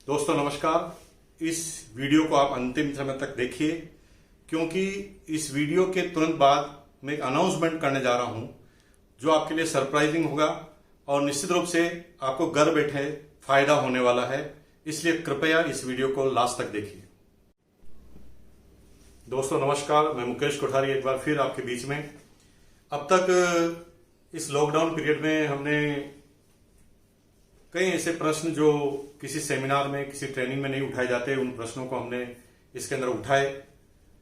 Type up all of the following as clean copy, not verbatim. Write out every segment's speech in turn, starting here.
दोस्तों नमस्कार। इस वीडियो को आप अंतिम समय तक देखिए, क्योंकि इस वीडियो के तुरंत बाद मैं एक अनाउंसमेंट करने जा रहा हूं जो आपके लिए सरप्राइजिंग होगा और निश्चित रूप से आपको घर बैठे फायदा होने वाला है। इसलिए कृपया इस वीडियो को लास्ट तक देखिए। दोस्तों नमस्कार, मैं मुकेश कोठारी एक बार फिर आपके बीच में। अब तक इस लॉकडाउन पीरियड में हमने कई ऐसे प्रश्न जो किसी सेमिनार में, किसी ट्रेनिंग में नहीं उठाए जाते, उन प्रश्नों को हमने इसके अंदर उठाए।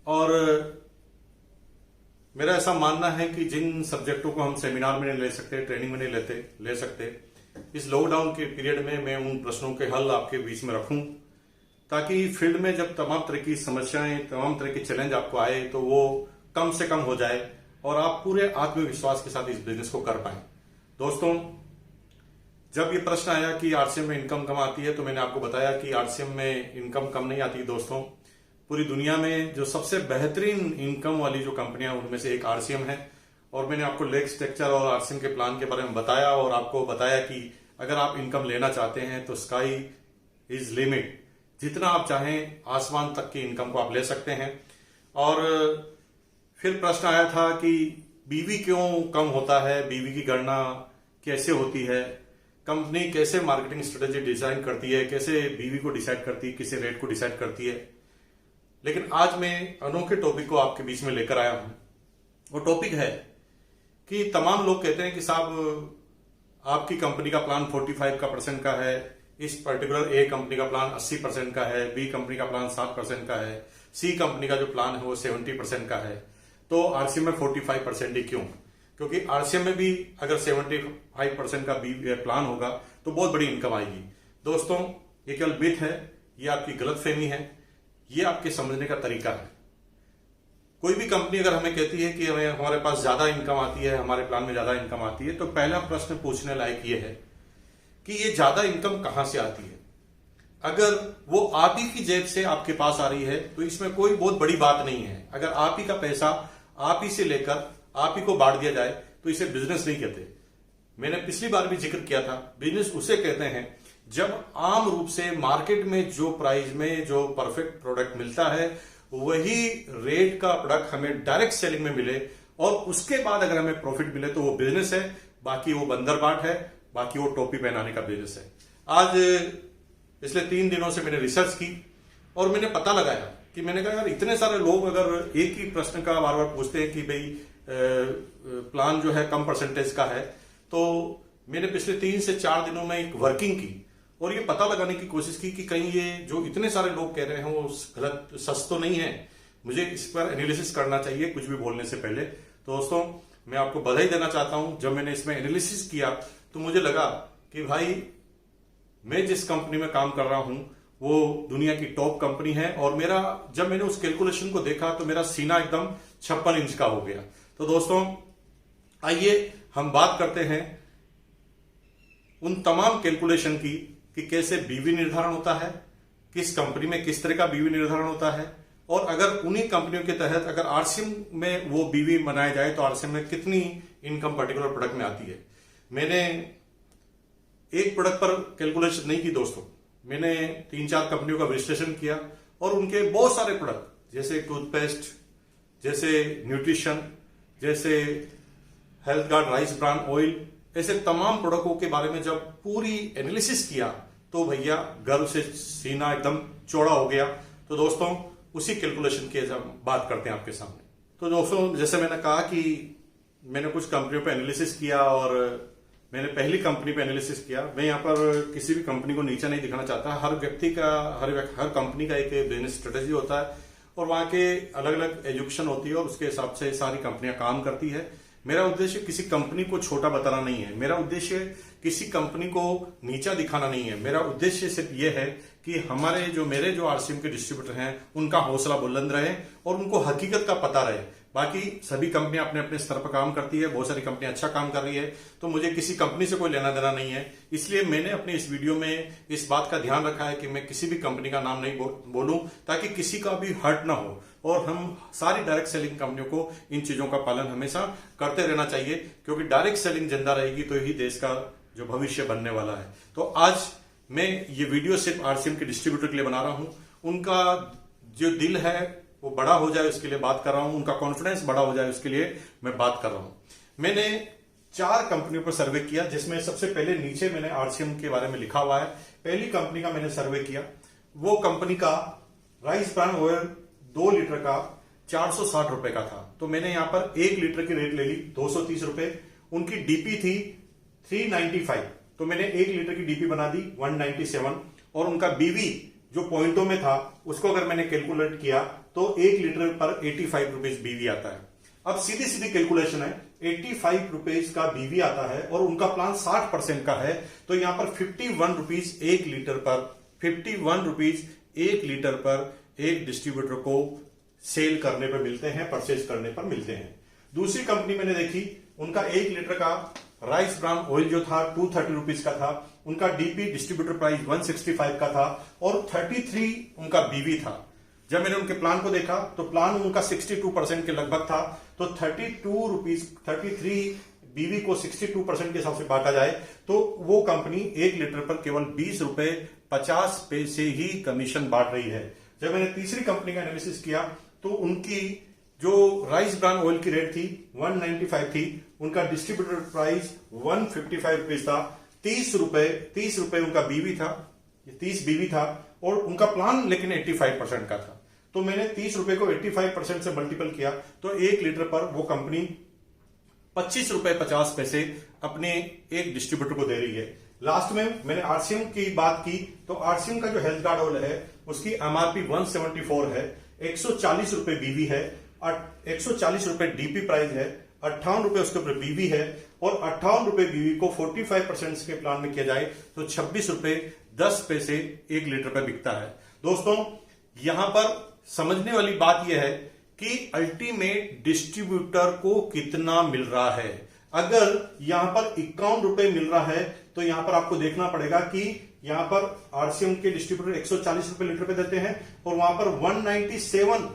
और मेरा ऐसा मानना है कि जिन सब्जेक्टों को हम सेमिनार में नहीं ले सकते, ट्रेनिंग में नहीं ले सकते, इस लॉकडाउन के पीरियड में मैं उन प्रश्नों के हल आपके बीच में रखूं, ताकि फील्ड में जब तमाम तरह की समस्याएं, तमाम तरह के चैलेंज आपको आए तो वो कम से कम हो जाए और आप पूरे आत्मविश्वास के साथ इस बिजनेस को कर पाए। दोस्तों, जब ये प्रश्न आया कि आरसीएम में इनकम कम आती है, तो मैंने आपको बताया कि आरसीएम में इनकम कम नहीं आती। दोस्तों, पूरी दुनिया में जो सबसे बेहतरीन इनकम वाली जो कंपनियां, उनमें से एक आरसीएम है। और मैंने आपको लेग स्ट्रक्चर और आरसीएम के प्लान के बारे में बताया और आपको बताया कि अगर आप इनकम लेना चाहते हैं तो स्काई इज लिमिट, जितना आप चाहें आसमान तक की इनकम को आप ले सकते हैं। और फिर प्रश्न आया था कि बीवी क्यों कम होता है, बीवी की गणना कैसे होती है, कंपनी कैसे मार्केटिंग स्ट्रेटेजी डिजाइन करती है, कैसे बीवी को डिसाइड करती है, किसी रेट को डिसाइड करती है। लेकिन आज मैं अनोखे टॉपिक को आपके बीच में लेकर आया हूं। वो टॉपिक है कि तमाम लोग कहते हैं कि साहब आपकी कंपनी का प्लान 45% का है, इस पर्टिकुलर ए कंपनी का प्लान 80% का है, बी कंपनी का प्लान 60% का है, सी कंपनी का जो प्लान है वो 70% का है, तो आरसीएम में 45% ही क्यों? क्योंकि आरसीएम में भी अगर 75% का प्लान होगा तो बहुत बड़ी इनकम आएगी। दोस्तों, ये केवल मिथ है, ये आपकी गलतफहमी है, ये आपके समझने का तरीका है। कोई भी कंपनी अगर हमें कहती है कि हमारे पास ज्यादा इनकम आती है, हमारे प्लान में ज्यादा इनकम आती है, तो पहला प्रश्न पूछने लायक ये है कि ये ज्यादा इनकम कहां से आती है। अगर वो आप ही की जेब से आपके पास आ रही है तो इसमें कोई बहुत बड़ी बात नहीं है। अगर आप ही का पैसा आप ही से लेकर आप ही को बांट दिया जाए तो इसे बिजनेस नहीं कहते। मैंने पिछली बार भी जिक्र किया था, बिजनेस उसे कहते हैं जब आम रूप से मार्केट में जो प्राइस में जो परफेक्ट प्रोडक्ट मिलता है वही रेट का प्रोडक्ट हमें डायरेक्ट सेलिंग में मिले और उसके बाद अगर हमें प्रॉफिट मिले तो वो बिजनेस है। बाकी वो बंदर बाट है, बाकी वो टोपी पहनाने का बिजनेस है। आज पिछले 3 दिनों से मैंने रिसर्च की और मैंने पता लगाया कि मैंने कहा यार, इतने सारे लोग अगर एक ही प्रश्न का बार बार पूछते हैं कि भाई प्लान जो है कम परसेंटेज का है, तो मैंने पिछले 3 से 4 दिनों में एक वर्किंग की और ये पता लगाने की कोशिश की कि कहीं ये जो इतने सारे लोग कह रहे हैं वो गलत, सच तो नहीं है। मुझे इस पर एनालिसिस करना चाहिए कुछ भी बोलने से पहले। तो दोस्तों, मैं आपको बधाई देना चाहता हूं। जब मैंने इसमें एनालिसिस किया तो मुझे लगा कि भाई, मैं जिस कंपनी में काम कर रहा हूं वो दुनिया की टॉप कंपनी है। और मेरा जब मैंने उस कैलकुलेशन को देखा तो मेरा सीना एकदम 56 इंच का हो गया। तो दोस्तों, आइए हम बात करते हैं उन तमाम कैलकुलेशन की कि कैसे बीवी निर्धारण होता है, किस कंपनी में किस तरह का बीवी निर्धारण होता है, और अगर उन्हीं कंपनियों के तहत अगर आरसीएम में वो बीवी बनाया जाए तो आरसीएम में कितनी इनकम पर्टिकुलर प्रोडक्ट में आती है। मैंने एक प्रोडक्ट पर कैलकुलेशन नहीं की दोस्तों, मैंने 3-4 कंपनियों का विश्लेषण किया और उनके बहुत सारे प्रोडक्ट जैसे टूथपेस्ट, जैसे न्यूट्रिशन, जैसे health guard rice bran oil, ऐसे तमाम प्रोडक्टों के बारे में जब पूरी एनालिसिस किया तो भैया गर्व से सीना एकदम चौड़ा हो गया। तो दोस्तों, उसी कैलकुलेशन की जब बात करते हैं आपके सामने। तो दोस्तों, जैसे मैंने कहा कि मैंने कुछ कंपनियों पे एनालिसिस किया और मैंने पहली कंपनी पे एनालिसिस किया। मैं यहाँ पर किसी भी कंपनी को नीचा नहीं दिखाना चाहता। हर व्यक्ति का, हर कंपनी का एक बिजनेस स्ट्रेटेजी होता है और वहां के अलग अलग एजुकेशन होती है और उसके हिसाब से सारी कंपनियां काम करती है। मेरा उद्देश्य किसी कंपनी को छोटा बताना नहीं है, मेरा उद्देश्य किसी कंपनी को नीचा दिखाना नहीं है। मेरा उद्देश्य सिर्फ यह है कि मेरे जो आरसीएम के डिस्ट्रीब्यूटर हैं उनका हौसला बुलंद रहे और उनको हकीकत का पता रहे। बाकी सभी कंपनियां अपने अपने स्तर पर काम करती है, बहुत सारी कंपनियां अच्छा काम कर रही है, तो मुझे किसी कंपनी से कोई लेना देना नहीं है। इसलिए मैंने अपने इस वीडियो में इस बात का ध्यान रखा है कि मैं किसी भी कंपनी का नाम नहीं बोलूं, ताकि किसी का भी हर्ट ना हो। और हम सारी डायरेक्ट सेलिंग कंपनियों को इन चीजों का पालन हमेशा करते रहना चाहिए, क्योंकि डायरेक्ट सेलिंग जिंदा रहेगी तो ही देश का जो भविष्य बनने वाला है। तो आज मैं ये वीडियो सिर्फ आरसीएम के डिस्ट्रीब्यूटर के लिए बना रहा हूं। उनका जो दिल है वो बड़ा हो जाए उसके लिए बात कर रहा हूं, उनका कॉन्फिडेंस बड़ा हो जाए उसके लिए मैं बात कर रहा हूं। मैंने 4 कंपनियों पर सर्वे किया, जिसमें सबसे पहले नीचे मैंने आरसीएम के बारे में लिखा हुआ है। पहली कंपनी का मैंने सर्वे किया, वो कंपनी का राइस ब्रान ऑयल 2 लीटर का 460 रुपए का था। तो मैंने यहां पर 1 लीटर की रेट ले ली 230 रुपए। उनकी डीपी थी 395, तो मैंने 1 लीटर की डीपी बना दी 197। और उनका बीवी जो पॉइंटों में था उसको अगर मैंने कैलकुलेट किया तो 1 लीटर पर 85 रुपीज बीवी आता है। अब सीधी सीधी कैलकुलेशन है, 85 रुपीज का बीवी आता है और उनका प्लान 60% का है, तो यहां पर 51 रुपीज 1 लीटर पर 51 रुपीज 1 लीटर पर एक डिस्ट्रीब्यूटर को सेल करने पर मिलते हैं, परचेज करने पर मिलते हैं। दूसरी कंपनी मैंने देखी, उनका 1 लीटर का राइस ब्रान ऑयल जो था 230 रुपीज का था। उनका डीपी डिस्ट्रीब्यूटर प्राइस 165 का था और 33 उनका बीवी था। जब मैंने उनके प्लान को देखा तो प्लान उनका 62% के लगभग था, तो 32 रुपीज 33 बीवी को 62% के हिसाब से बांटा जाए तो वो कंपनी 1 लीटर पर केवल 20 रुपए 50 पैसे ही कमीशन बांट रही है। जब मैंने तीसरी कंपनी का एनालिसिस किया तो उनकी जो राइस ब्रान ऑयल की रेट थी 195 थी, उनका डिस्ट्रीब्यूटर प्राइस 155 रुपीज था। 30 रुपए उनका बीवी था, 30 बीवी था और उनका प्लान लेकिन 85% का था। तो मैंने 30 रुपए को 85% से मल्टीपल किया तो 1 लीटर पर वो कंपनी 25 रुपए 50 पैसे अपने एक डिस्ट्रीब्यूटर को दे रही है। लास्ट में मैंने आरसीएम की बात की तो आरसीएम का जो हेल्थ गार्ड ऑयल है उसकी एमआरपी 174 है, 140 रुपए बीवी है, 140 रुपए डीपी प्राइस है, 58 रुपए उसके ऊपर बीवी है और 58 रुपए बीवी को 45% के प्लान में किया जाए तो 26 रुपए 10 पैसे 1 लीटर पर बिकता है। दोस्तों यहां पर समझने वाली बात यह है कि अल्टीमेट डिस्ट्रीब्यूटर को कितना मिल रहा है। अगर यहां पर 51 रुपए मिल रहा है तो यहां पर आपको देखना पड़ेगा कि यहां पर आरसीएम के डिस्ट्रीब्यूटर 140 रुपए लीटर पे देते हैं और वहां पर 197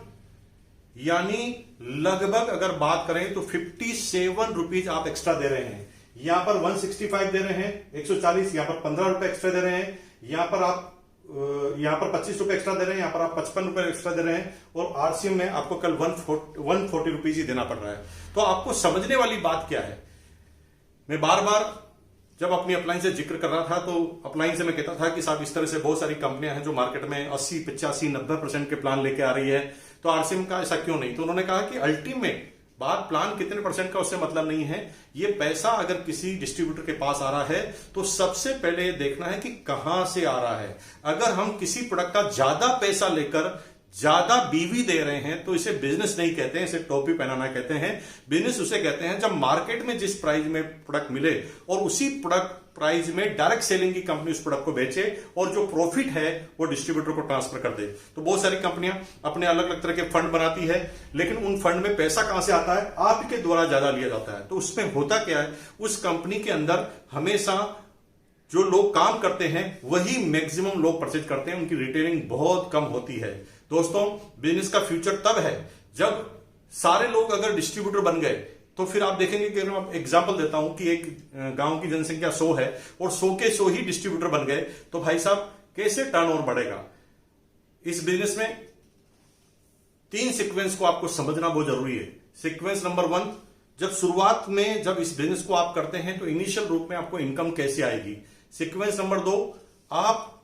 यानी लगभग अगर बात करें तो 57 रुपीज आप एक्स्ट्रा दे रहे हैं। यहां पर 165 दे रहे हैं 140, यहां पर 15 रुपए एक्स्ट्रा दे रहे हैं, यहां पर 25 रुपए एक्स्ट्रा दे रहे हैं, यहां पर आप 55 रुपए एक्स्ट्रा दे रहे हैं और आरसीएम में आपको कल 140 रुपीज ही देना पड़ रहा है। तो आपको समझने वाली बात क्या है, मैं बार बार जब अपनी अपलाइन से जिक्र कर रहा था तो अपलाइन से मैं कहता था कि साहब इस तरह से बहुत सारी कंपनियां हैं जो मार्केट में 80, 85, 90% के प्लान लेके आ रही है, तो आरसीएम का ऐसा क्यों नहीं। तो उन्होंने कहा कि अल्टीमेट बात प्लान कितने % का उससे मतलब नहीं है, ये पैसा अगर किसी डिस्ट्रीब्यूटर के पास आ रहा है तो सबसे पहले देखना है कि कहां से आ रहा है। अगर हम किसी प्रोडक्ट का ज्यादा पैसा लेकर ज्यादा बीवी दे रहे हैं तो इसे बिजनेस नहीं कहते हैं, इसे टोपी पहनाना कहते हैं। बिजनेस उसे कहते हैं जब मार्केट में जिस प्राइस में प्रोडक्ट मिले और उसी प्रोडक्ट प्राइस में डायरेक्ट सेलिंग की कंपनी उस प्रोडक्ट को बेचे और जो प्रॉफिट है वो डिस्ट्रीब्यूटर को ट्रांसफर कर दे। तो बहुत सारी कंपनियां अपने अलग अलग तरह के फंड बनाती है, लेकिन उन फंड में पैसा कहां से आता है, आपके द्वारा ज्यादा लिया जाता है। तो उसमें होता क्या है, उस कंपनी के अंदर हमेशा जो लोग काम करते हैं वही मैक्सिमम लोग परचेज करते हैं, उनकी रिटेलिंग बहुत कम होती है। दोस्तों बिजनेस का फ्यूचर तब है जब सारे लोग अगर डिस्ट्रीब्यूटर बन गए तो फिर आप देखेंगे कि मैं एग्जांपल देता हूं कि एक गांव की जनसंख्या 100 है और 100 के 100 ही डिस्ट्रीब्यूटर बन गए तो भाई साहब कैसे टर्नओवर बढ़ेगा। इस बिजनेस में 3 सीक्वेंस को आपको समझना बहुत जरूरी है। सीक्वेंस नंबर 1, जब शुरुआत में जब इस बिजनेस को आप करते हैं तो इनिशियल रूप में आपको इनकम कैसे आएगी। सीक्वेंस नंबर 2, आप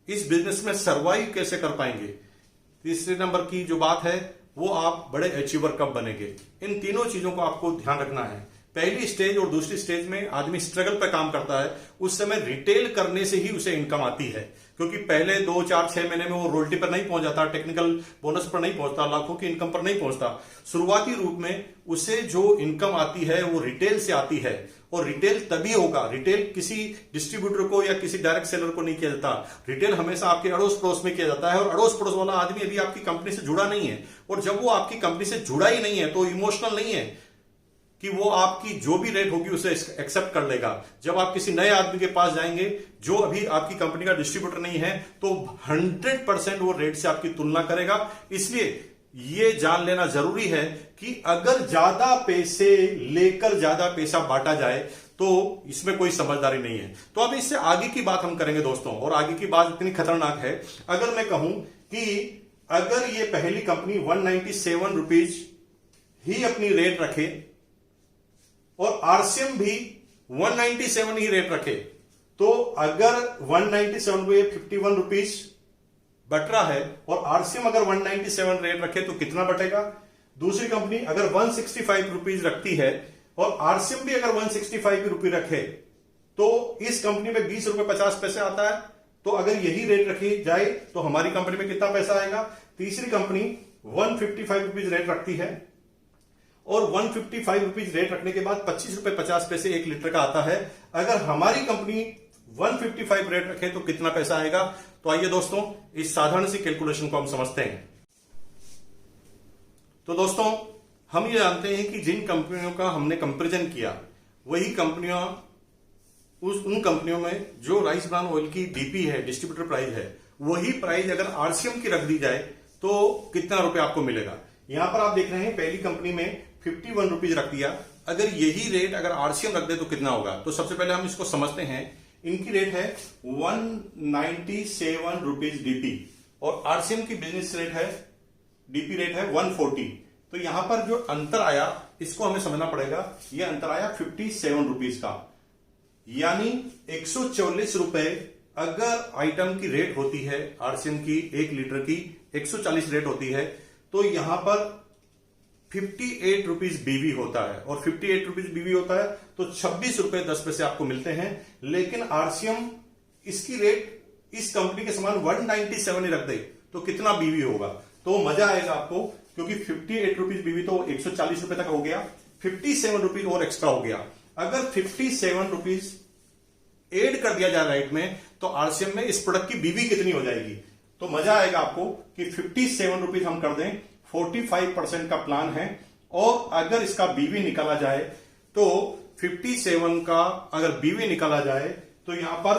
इस बिजनेस में सर्वाइव कैसे कर पाएंगे। तीसरे नंबर की जो बात है वो आप बड़े अचीवर कब बनेंगे। इन तीनों चीजों को आपको ध्यान रखना है। पहली स्टेज और दूसरी स्टेज में आदमी स्ट्रगल पर काम करता है, उस समय रिटेल करने से ही उसे इनकम आती है, क्योंकि पहले 2, 4, 6 महीने में वो रोयल्टी पर नहीं पहुंच जाता, टेक्निकल बोनस पर नहीं पहुंचता, लाखों की इनकम पर नहीं पहुंचता। शुरुआती रूप में उसे जो इनकम आती है वो रिटेल से आती है और रिटेल तभी होगा, रिटेल किसी डिस्ट्रीब्यूटर को या किसी डायरेक्ट सेलर को नहीं किया जाता। रिटेल हमेशा आपके अड़ोस पड़ोस में किया जाता है और अड़ोस पड़ोस वाला आदमी अभी आपकी कंपनी से जुड़ा नहीं है, और जब वो आपकी कंपनी से जुड़ा ही नहीं है तो इमोशनल नहीं है कि वो आपकी जो भी रेट होगी उसे एक्सेप्ट कर लेगा। जब आप किसी नए आदमी के पास जाएंगे जो अभी आपकी कंपनी का डिस्ट्रीब्यूटर नहीं है तो 100% वो रेट से आपकी तुलना करेगा। इसलिए ये जान लेना जरूरी है कि अगर ज्यादा पैसे लेकर ज्यादा पैसा बांटा जाए तो तो इसमें कोई समझदारी नहीं है। तो अब इससे आगे की बात हम करेंगे दोस्तों, और आगे की बात इतनी खतरनाक है, अगर मैं कहूं कि अगर ये पहली कंपनी 197 रुपीज ही अपनी रेट रखे और आरसीएम भी 197 ही रेट रखे, तो अगर 197 पे 51 रुपीज बट रहा है और आरसीएम अगर 197 रेट रखे तो कितना बटेगा। दूसरी कंपनी अगर 165 रुपीज रखती है और आरसीएम भी अगर 165 रुपये रखे तो इस कंपनी में 20 रुपए 50 पैसे आता है। तो अगर यही रेट रखी जाए तो हमारी कंपनी में कितना पैसा आएगा। तीसरी कंपनी 155 रुपीज रेट रखती है और 155 रुपीज रेट रखने के बाद 25 रुपए 50 पैसे 1 लीटर का आता है। अगर हमारी कंपनी 155 रेट रखे तो कितना पैसा आएगा। तो आइए दोस्तों इस साधारण सी कैलकुलेशन को हम समझते हैं। तो दोस्तों हम ये जानते हैं कि जिन कंपनियों का हमने कंपैरिजन किया वही कंपनियां उन कंपनियों में जो राइस ब्रान ऑयल की डीपी है, डिस्ट्रीब्यूटर प्राइस है, वही प्राइस अगर आरसीएम की रख दी जाए तो कितना रुपए आपको मिलेगा। यहां पर आप देख रहे हैं पहली कंपनी में 51 रुपीज रख दिया। अगर यही रेट अगर आरसीएम रख दे तो कितना होगा। तो सबसे पहले हम इसको समझते हैं। इनकी रेट है 197 रुपीज डीपी और आरसीएम की बिजनेस रेट है, डीपी रेट है 140। तो यहां पर जो अंतर आया इसको हमें समझना पड़ेगा। यह अंतर आया 57 रुपीज का, यानी 144 रुपए अगर आइटम की रेट होती है आरसीएम की 1 लीटर की 140 रेट होती है तो यहां पर 58 रुपीज बीवी होता है और 58 रुपीज बीवी होता है तो 26 रुपए 10 पैसे आपको मिलते हैं। लेकिन आरसीएम इसकी रेट इस कंपनी के समान 197 ही रख दे तो कितना बीवी होगा। तो मजा आएगा आपको, क्योंकि 58 रुपीज बीवी तो 140 रुपए तक हो गया, 57 रुपीज और एक्स्ट्रा हो गया। अगर 57 रुपीज एड कर दिया जाए राइट में तो आरसीएम में इस प्रोडक्ट की बीवी कितनी हो जाएगी। तो मजा आएगा आपको कि 57 रुपीज हम कर दें, 45% का प्लान है और अगर इसका बीवी निकाला जाए तो 57 का अगर बीवी निकाला जाए तो यहां पर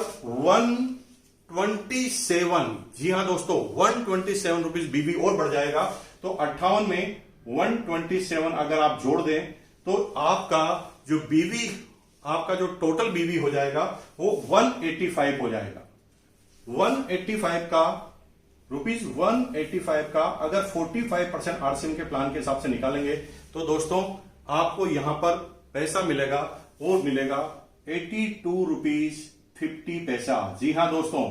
127, जी हां दोस्तों 127 रुपीज बीवी और बढ़ जाएगा। तो 58 में 127 अगर आप जोड़ दें तो आपका जो बीवी, आपका जो टोटल बीवी हो जाएगा वो 185 हो जाएगा। 185 का रुपीज 185 का अगर 45% आरसीएम के प्लान के हिसाब से निकालेंगे तो दोस्तों आपको यहां पर पैसा मिलेगा और मिलेगा 82 रुपीज 50 पैसा। जी हां दोस्तों,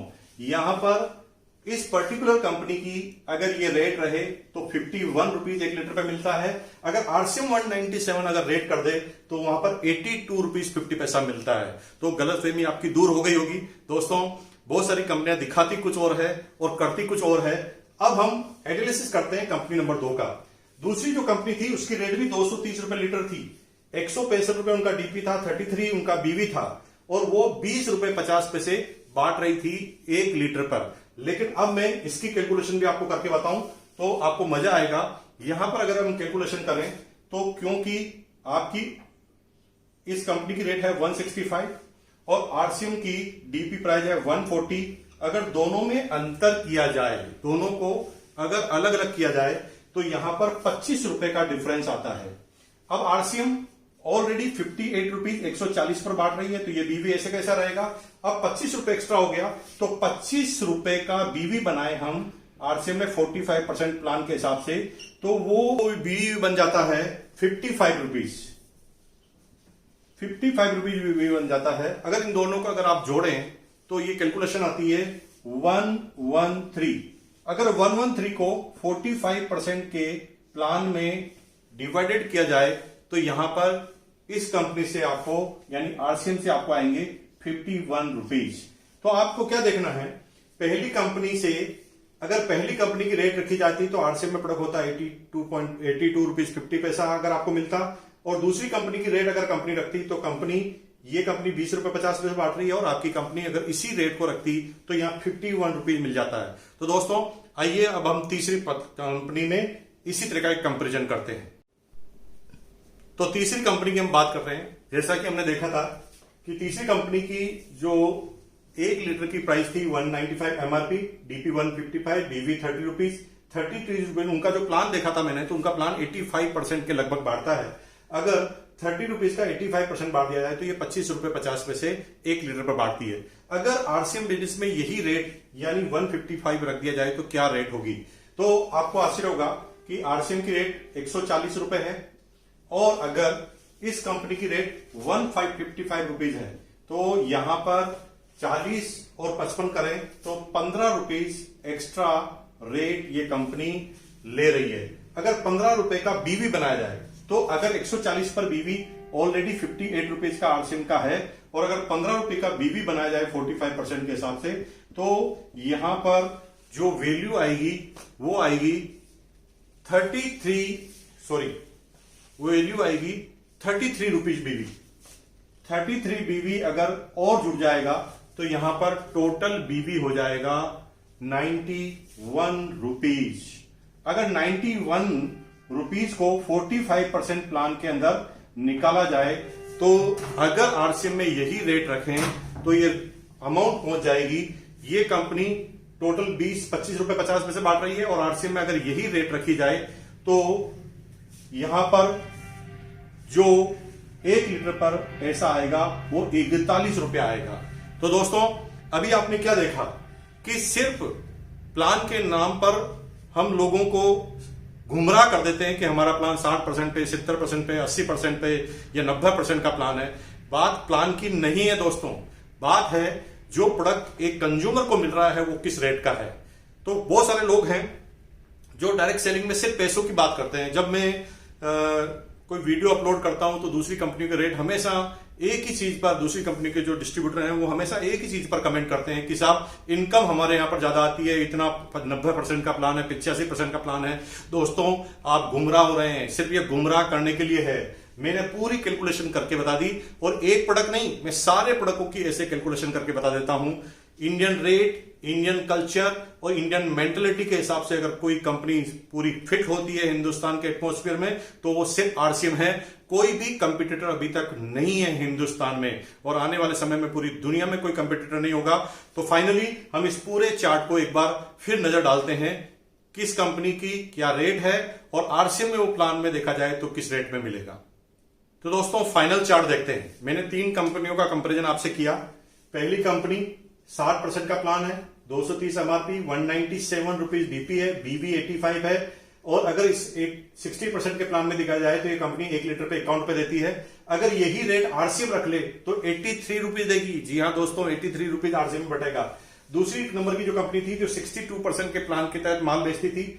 यहां पर इस पर्टिकुलर कंपनी की अगर ये रेट रहे तो 51 रुपीज 1 लीटर पे मिलता है। अगर आरसीएम 197 अगर रेट कर दे तो वहां पर 82 रुपीज 50 पैसा मिलता है। तो गलतफहमी आपकी दूर हो गई होगी दोस्तों। बहुत सारी कंपनियां दिखाती कुछ और है और करती कुछ और है। अब हम एनालिसिस करते हैं कंपनी नंबर 2 का। दूसरी जो कंपनी थी उसकी रेट भी 230 रुपए लीटर थी, 165 रुपए उनका डीपी था, 33 उनका बीवी था और वो 20 रुपए 50 पैसे बांट रही थी 1 लीटर पर। लेकिन अब मैं इसकी कैलकुलेशन भी आपको करके बताऊं तो आपको मजा आएगा। यहां पर अगर हम कैलकुलेशन करें तो क्योंकि आपकी इस कंपनी की रेट है 165 और आरसीएम की डीपी प्राइस है 140, अगर दोनों में अंतर किया जाए, दोनों को अगर अलग अलग किया जाए तो यहां पर 25 रुपए का डिफरेंस आता है। अब आरसीएम ऑलरेडी 58 रुपीज 140 पर बांट रही है तो ये बीवी ऐसे कैसा रहेगा। अब 25 रुपए एक्स्ट्रा हो गया तो 25 रुपए का बीवी बनाए हम आरसीएम में 45% प्लान के हिसाब से, तो वो बीवी बन जाता है 55 रुपीज। 55 रुपीज बीवी बन जाता है। अगर इन दोनों को अगर आप जोड़ें तो ये कैलकुलेशन आती है 113। अगर 113 को 45% के प्लान में डिवाइडेड किया जाए तो यहां पर इस कंपनी से आपको यानी आरसीएम से आपको आएंगे 51 रुपीज। तो आपको क्या देखना है, पहली कंपनी से अगर पहली कंपनी की रेट रखी जाती तो आरसीएम में प्रोडक्ट होता 82 रुपीज 50 पैसा अगर आपको मिलता, और दूसरी कंपनी की रेट अगर कंपनी रखती तो ये कंपनी 20 रुपए 50 पैसे बांट रही है और आपकी कंपनी अगर इसी रेट को रखती तो यहां 51 रुपीज मिल जाता है। तो दोस्तों आइए अब हम तीसरी कंपनी में इसी तरह का एक कंपेरिजन करते हैं। तो तीसरी कंपनी की हम बात कर रहे हैं। जैसा कि हमने देखा था कि तीसरी कंपनी की जो 1 लीटर की प्राइस थी 195 एमआरपी, डीपी 155, बीवी 30 रुपीज, 33 रुपीज उनका जो प्लान देखा था मैंने, तो उनका प्लान 85% के लगभग बांटता है। अगर 30 रुपीज का 85% बांट दिया जाए तो ये 25 रुपए 50 पैसे 1 लीटर पर बांटती है। अगर आरसीएम बिजनेस में यही रेट यानी 155 रख दिया जाए तो क्या रेट होगी? तो आपको आश्चर्य होगा कि आरसीएम की रेट 140 रुपए है और अगर इस कंपनी की रेट 1555 रुपीज है तो यहां पर 40 और 55 करें तो 15 रुपीज एक्स्ट्रा रेट ये कंपनी ले रही है। अगर 15 रुपए का बीवी बनाया जाए तो अगर 140 पर बीवी ऑलरेडी 58 रुपीज का आरसीएम का है और अगर 15 रुपए का बीवी बनाया जाए 45% के हिसाब से तो यहां पर जो वैल्यू आएगी वो आएगी 33 रुपीज बीवी। 33 बीवी अगर और जुड़ जाएगा तो यहां पर टोटल बीवी हो जाएगा 91 रुपीज। अगर 91 रुपीज को 45% प्लान के अंदर निकाला जाए तो अगर आरसीएम में यही रेट रखें तो ये अमाउंट पहुंच जाएगी। ये कंपनी टोटल 25 रुपए 50 पैसे बांट रही है और आरसीएम में अगर यही रेट रखी जाए तो यहां पर जो 1 लीटर पर पैसा आएगा वो 41 रुपए आएगा। तो दोस्तों अभी आपने क्या देखा कि सिर्फ प्लान के नाम पर हम लोगों को गुमराह कर देते हैं कि हमारा प्लान 60% पे, 70% पे, 80% पे या 90% का प्लान है। बात प्लान की नहीं है दोस्तों, बात है जो प्रोडक्ट एक कंज्यूमर को मिल रहा है वो किस रेट का है। तो बहुत सारे लोग हैं जो डायरेक्ट सेलिंग में सिर्फ पैसों की बात करते हैं। जब मैं कोई वीडियो अपलोड करता हूं तो दूसरी कंपनी के रेट हमेशा एक ही चीज पर, दूसरी कंपनी के जो डिस्ट्रीब्यूटर हैं वो हमेशा एक ही चीज पर कमेंट करते हैं कि साहब इनकम हमारे यहां पर ज्यादा आती है, इतना 90% का प्लान है, 85% का प्लान है। दोस्तों आप गुमराह हो रहे हैं, सिर्फ ये गुमराह करने के लिए है। मैंने पूरी कैलकुलेशन करके बता दी और एक प्रोडक्ट नहीं, मैं सारे प्रोडक्टों की ऐसे कैलकुलेशन करके बता देता हूं। इंडियन रेट, इंडियन कल्चर और इंडियन मेंटेलिटी के हिसाब से अगर कोई कंपनी पूरी फिट होती है हिंदुस्तान के एटमॉस्फेयर में तो वो सिर्फ आरसीएम है। कोई भी कंपटीटर अभी तक नहीं है हिंदुस्तान में और आने वाले समय में पूरी दुनिया में कोई कंपटीटर नहीं होगा। तो फाइनली हम इस पूरे चार्ट को एक बार फिर नजर डालते हैं, किस कंपनी की क्या रेट है और आरसीएम में वो प्लान में देखा जाए तो किस रेट में मिलेगा। तो दोस्तों फाइनल चार्ट देखते हैं। मैंने 3 कंपनियों का कंपेरिजन आपसे किया। पहली कंपनी 60% का प्लान है, 230 एमआरपी, 197 रुपीज डीपी है, बीबी 85 है और अगर इस 60% के प्लान में देखा जाए तो ये कंपनी 1 लीटर पे 51 पे देती है। अगर यही रेट आरसीएम रख ले तो 83 रुपीज देगी। जी हाँ दोस्तों, 83 रुपीज आरसीएम में बटेगा। दूसरी नंबर की जो कंपनी थी जो 62% के प्लान के तहत माल बेचती थी,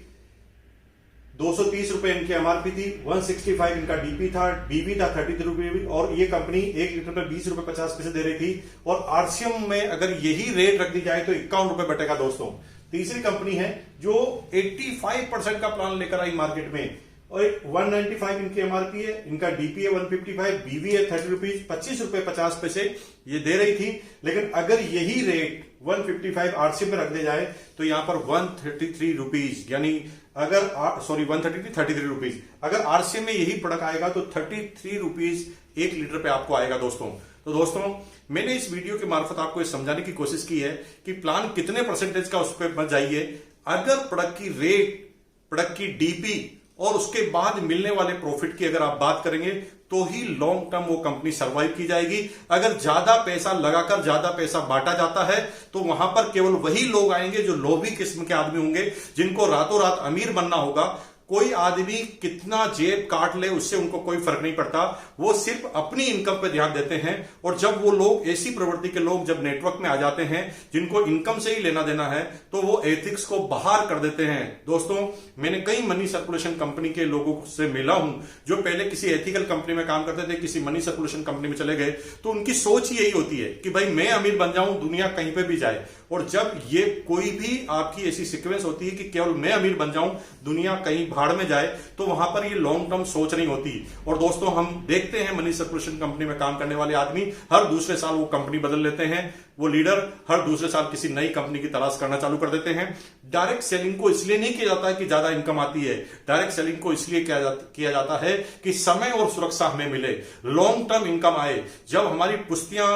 230 रुपए इनकी एमआरपी थी, 165 इनका डीपी था, बीबी था 33 रुपए और ये कंपनी 1 लीटर पे 20 रुपए 50 पैसे दे रही थी और आरसीएम में अगर यही रेट रख दी जाए तो 51 रुपए बटेगा दोस्तों। तीसरी कंपनी है जो 85% का प्लान लेकर आई मार्केट में और 195 इनकी एमआरपी है, इनका डीपी है 155, बीवी है 30 रुपीज, 25 रुपए 50 पैसे ये दे रही थी। लेकिन अगर यही रेट 155 आरसीएम में रख दिया जाए तो यहां पर 133 रुपीज यानी अगर 33 रुपीज अगर आरसीएम में यही प्रोडक्ट आएगा तो 33 रुपीज 1 लीटर पे आपको आएगा दोस्तों। तो दोस्तों मैंने इस वीडियो के मार्फत आपको ये समझाने की कोशिश की है कि प्लान कितने परसेंटेज का उस पर मत जाइए। अगर प्रोडक्ट की रेट, प्रोडक्ट की डीपी और उसके बाद मिलने वाले प्रॉफिट की अगर आप बात करेंगे तो ही लॉन्ग टर्म वो कंपनी सरवाइव की जाएगी। अगर ज्यादा पैसा लगाकर ज्यादा पैसा बांटा जाता है तो वहां पर केवल वही लोग आएंगे जो लोभी किस्म के आदमी होंगे, जिनको रातों रात अमीर बनना होगा। कोई आदमी कितना जेब काट ले उससे उनको कोई फर्क नहीं पड़ता, वो सिर्फ अपनी इनकम पे ध्यान देते हैं। और जब वो लोग, ऐसी प्रवृत्ति के लोग जब नेटवर्क में आ जाते हैं जिनको इनकम से ही लेना देना है तो वो एथिक्स को बाहर कर देते हैं। दोस्तों मैंने कई मनी सर्कुलेशन कंपनी के लोगों से मिला हूं जो पहले किसी एथिकल कंपनी में काम करते थे, किसी मनी सर्कुलेशन कंपनी में चले गए तो उनकी सोच ही यही होती है कि भाई मैं अमीर बन जाऊं, दुनिया कहीं पे भी जाए। और जब ये कोई भी आपकी ऐसी सीक्वेंस होती है कि केवल मैं अमीर बन जाऊं, दुनिया कहीं भाड़ में जाए, तो वहां पर ये लॉन्ग टर्म सोच नहीं होती। और दोस्तों हम देखते हैं मनी सर्कुलेशन कंपनी में काम करने वाले आदमी हर दूसरे साल वो कंपनी बदल लेते हैं, वो लीडर हर दूसरे साल किसी नई कंपनी की तलाश करना चालू कर देते हैं। डायरेक्ट सेलिंग को इसलिए नहीं किया जाता है कि ज्यादा इनकम आती है, डायरेक्ट सेलिंग को इसलिए किया जाता है कि समय और सुरक्षा हमें मिले, लॉन्ग टर्म इनकम आए। जब हमारी पुश्तियां,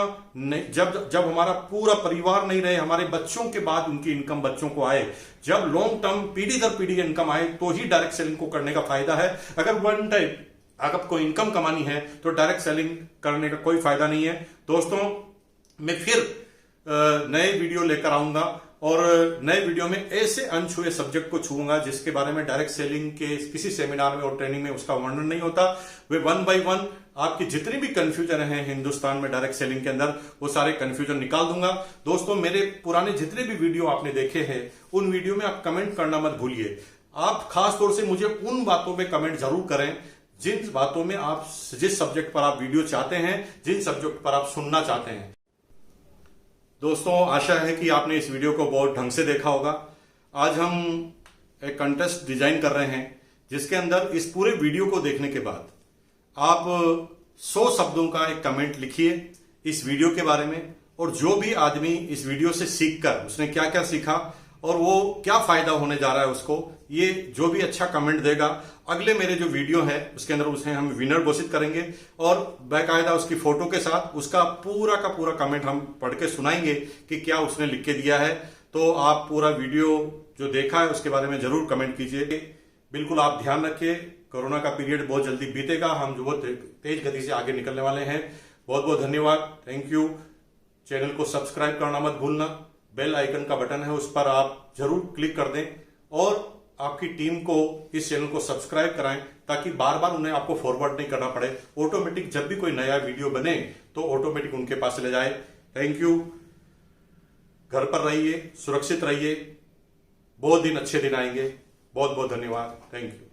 जब हमारा पूरा परिवार नहीं रहे, हमारे बच्चों के बाद उनकी इनकम बच्चों को आए, जब लॉन्ग टर्म पीढ़ी दर पीढ़ी इनकम आए तो ही डायरेक्ट सेलिंग को करने का फायदा है। अगर वन टाइम अगर आपको इनकम कमानी है तो डायरेक्ट सेलिंग करने का कोई फायदा नहीं है। दोस्तों, मैं फिर नए वीडियो लेकर आऊंगा और नए वीडियो में ऐसे अनछुए सब्जेक्ट को छूंगा जिसके बारे में डायरेक्ट सेलिंग के किसी सेमिनार में और ट्रेनिंग में उसका वर्णन नहीं होता। वे 1 बाय 1 आपकी जितनी भी कंफ्यूजन है हिंदुस्तान में डायरेक्ट सेलिंग के अंदर, वो सारे कंफ्यूजन निकाल दूंगा। दोस्तों, मेरे पुराने जितने भी वीडियो आपने देखे हैं उन वीडियो में आप कमेंट करना मत भूलिए। आप खास तौर से मुझे उन बातों में कमेंट जरूर करें जिन बातों में आप, जिस सब्जेक्ट पर आप वीडियो चाहते हैं, जिन सब्जेक्ट पर आप सुनना चाहते हैं। दोस्तों, आशा है कि आपने इस वीडियो को बहुत ढंग से देखा होगा। आज हम एक कंटेस्ट डिजाइन कर रहे हैं जिसके अंदर इस पूरे वीडियो को देखने के बाद आप 100 शब्दों का एक कमेंट लिखिए इस वीडियो के बारे में, और जो भी आदमी इस वीडियो से सीखकर उसने क्या क्या सीखा और वो क्या फायदा होने जा रहा है उसको, ये जो भी अच्छा कमेंट देगा, अगले मेरे जो वीडियो है उसके अंदर उसे हम विनर घोषित करेंगे और बाकायदा उसकी फोटो के साथ उसका पूरा का पूरा कमेंट हम पढ़ के सुनाएंगे कि क्या उसने लिख के दिया है। तो आप पूरा वीडियो जो देखा है उसके बारे में जरूर कमेंट कीजिए। बिल्कुल आप ध्यान रखिए, कोरोना का पीरियड बहुत जल्दी बीतेगा, हम जो बहुत तेज गति से आगे निकलने वाले हैं। बहुत बहुत धन्यवाद, थैंक यू। चैनल को सब्सक्राइब करना मत भूलना, बेल आइकन का बटन है उस पर आप जरूर क्लिक कर दें और आपकी टीम को इस चैनल को सब्सक्राइब कराएं ताकि बार बार उन्हें आपको फॉरवर्ड नहीं करना पड़े। ऑटोमेटिक जब भी कोई नया वीडियो बने तो ऑटोमेटिक उनके पास चले जाए। Thank you. घर पर रहिए, सुरक्षित रहिए, बहुत दिन अच्छे दिन आएंगे। बहुत बहुत धन्यवाद, थैंक यू।